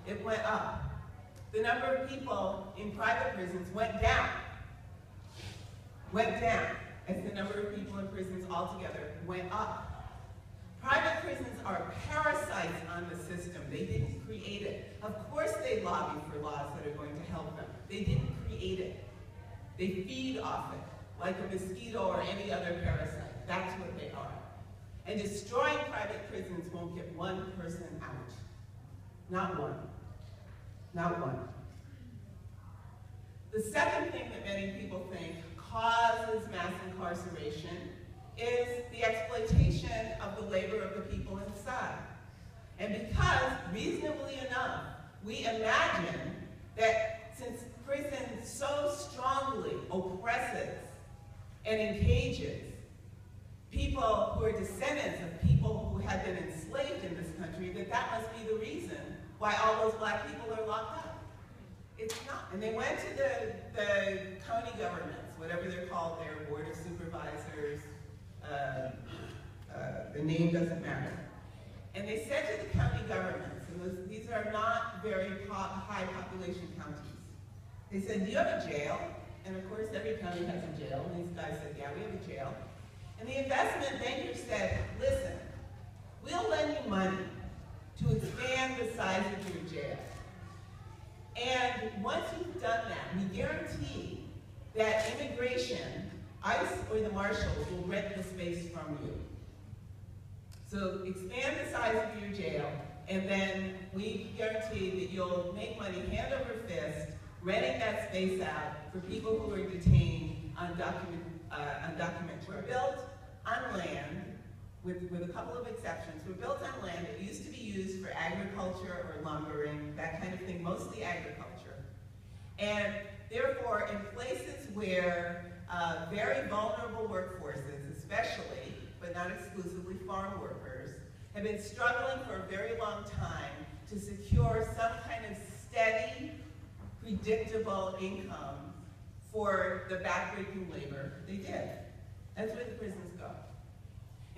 it went up. The number of people in private prisons went down. Went down, as the number of people in prisons altogether went up. Private prisons are parasites on the system. They didn't create it. Of course they lobby for laws that are going to help them. They didn't create it. They feed off it, like a mosquito or any other parasite. That's what they are. And destroying private prisons won't get one person out. Not one. Not one. The second thing that many people think causes mass incarceration is the exploitation of the labor of the people inside. And because, reasonably enough, we imagine that since prison so strongly oppresses and encages people who are descendants of people who had been enslaved in this country, that must be the reason why all those black people are locked up. It's not. And they went to the county governments, whatever they're called there, board of supervisors, the name doesn't matter. And they said to the county governments, and these are not very high population counties, they said, do you have a jail? And of course every county has a jail, and these guys said, yeah, we have a jail. And the investment banker said, listen, we'll lend you money to expand the size of your jail. And once you've done that, we guarantee that immigration, ICE or the marshals will rent the space from you. So expand the size of your jail, and then we guarantee that you'll make money hand over fist, renting that space out for people who are detained undocumented. We're built on land, with a couple of exceptions. We're built on land that used to be used for agriculture or lumbering, that kind of thing, mostly agriculture. And therefore, in places where very vulnerable workforces, especially, but not exclusively farm workers, have been struggling for a very long time to secure some kind of steady, predictable income for the backbreaking labor, they did. That's where the prisons go.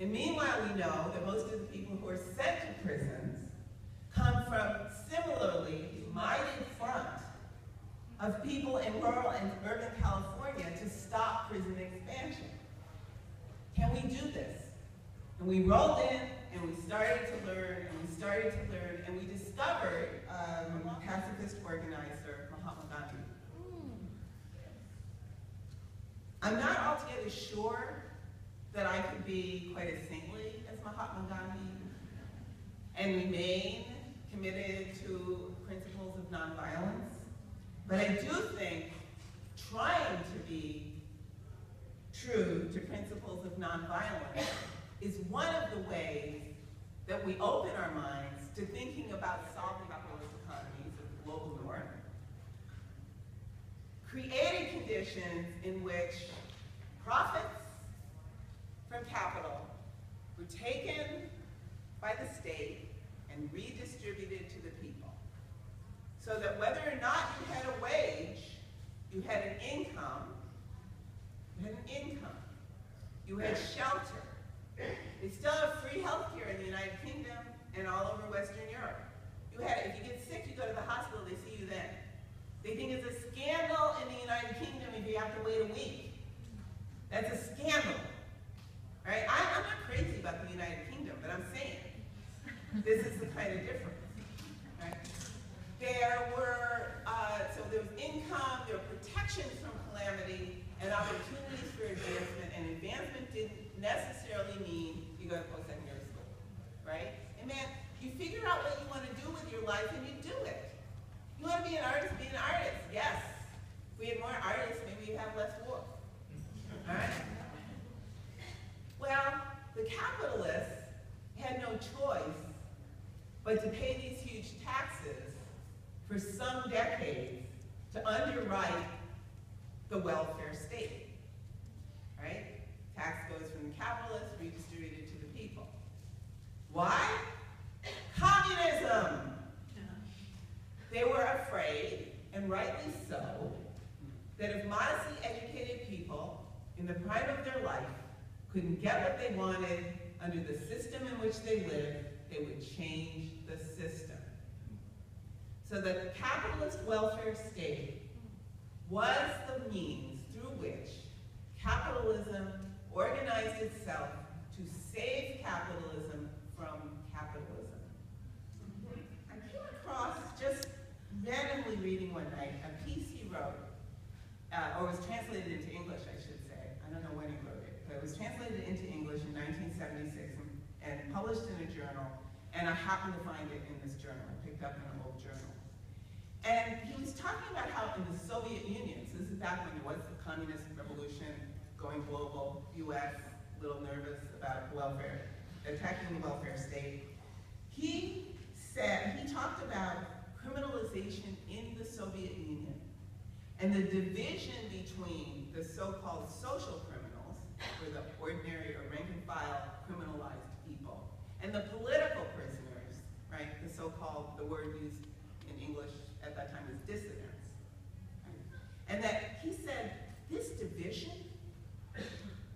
And meanwhile, we know that most of the people who are sent to prisons come from similarly united front of people in rural and urban California to stop prison expansion. Can we do this? And we rolled in, and we started to learn, and we started to learn, and we discovered a pacifist organizer, Mahatma Gandhi. I'm not altogether sure that I could be quite as saintly as Mahatma Gandhi and remain committed to principles of nonviolence. But I do think trying to be true to principles of nonviolence is one of the ways that we open our minds to thinking about solving capitalist economies of the global north, creating conditions in which profits from capital were taken by the state and redistributed to the people. So that whether or not you had a wage, you had an income, you had shelter. They still have free health care in the United Kingdom and all over Western Europe. If you get sick, you go to the hospital, they see you then. They think it's a scandal in the United Kingdom if you have to wait a week. That's a scandal. Right? I'm not crazy about the United Kingdom, but I'm saying this is the kind of difference. Right? There was income, there were protections from calamity, and opportunities for advancement, and advancement didn't necessarily mean you go to post-secondary school, right? It meant you figure out what you want to do with your life and you do it. You want to be an artist, be an artist, yes. If we had more artists, maybe you'd have less war, all right? Well, the capitalists had no choice but to pay these huge taxes for some decades to underwrite the welfare state, right? Tax goes from the capitalists, redistributed to the people. Why? Communism! They were afraid, and rightly so, that if modestly educated people in the prime of their life couldn't get what they wanted under the system in which they lived, they would change the system. So the capitalist welfare state was the means through which capitalism organized itself to save capitalism from capitalism. I came across, just randomly reading one night, a piece he wrote, or was translated into English, I should say. I don't know when he wrote it, but it was translated into English in 1976 and published in a journal, and I happened to find it in this journal. I picked up in an old journal. And he was talking about how in the Soviet Union, so this is back when there was the communist revolution, going global, US, a little nervous about welfare, attacking the welfare state. He talked about criminalization in the Soviet Union and the division between the so-called social criminals, or the ordinary or rank and file criminalized people, and the political prisoners, right? The so-called, the word used in English at that time was dissidents. Right? And that he said this division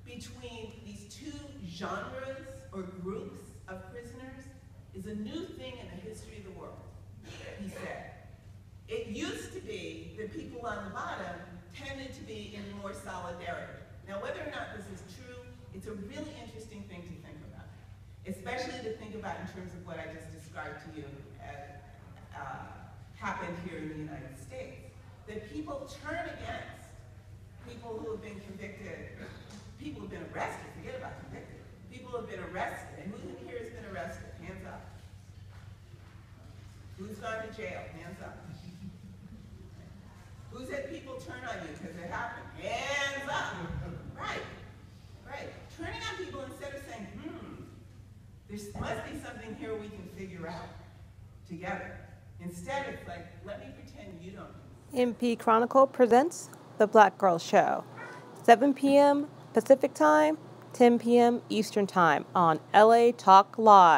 between these two genres or groups of prisoners is a new thing in the history of the world, he said. It used to be that people on the bottom tended to be in more solidarity. Now, whether or not this is true, it's a really interesting thing to think about, especially to think about in terms of what I just described to you as happened here in the United States. That people turn against people who have been convicted, people who have been arrested, forget about convicted, people who have been arrested, and who here has been arrested? Hands up. Who's gone to jail? Hands up. Who's had people turn on you because it happened? Hands up. Right, right. Turning on people instead of saying, there must be something here we can figure out together. Instead, it's like, let me pretend you don't. MP Chronicle presents The Black Girl Show, 7 p.m. Pacific Time, 10 p.m. Eastern Time on LA Talk Live.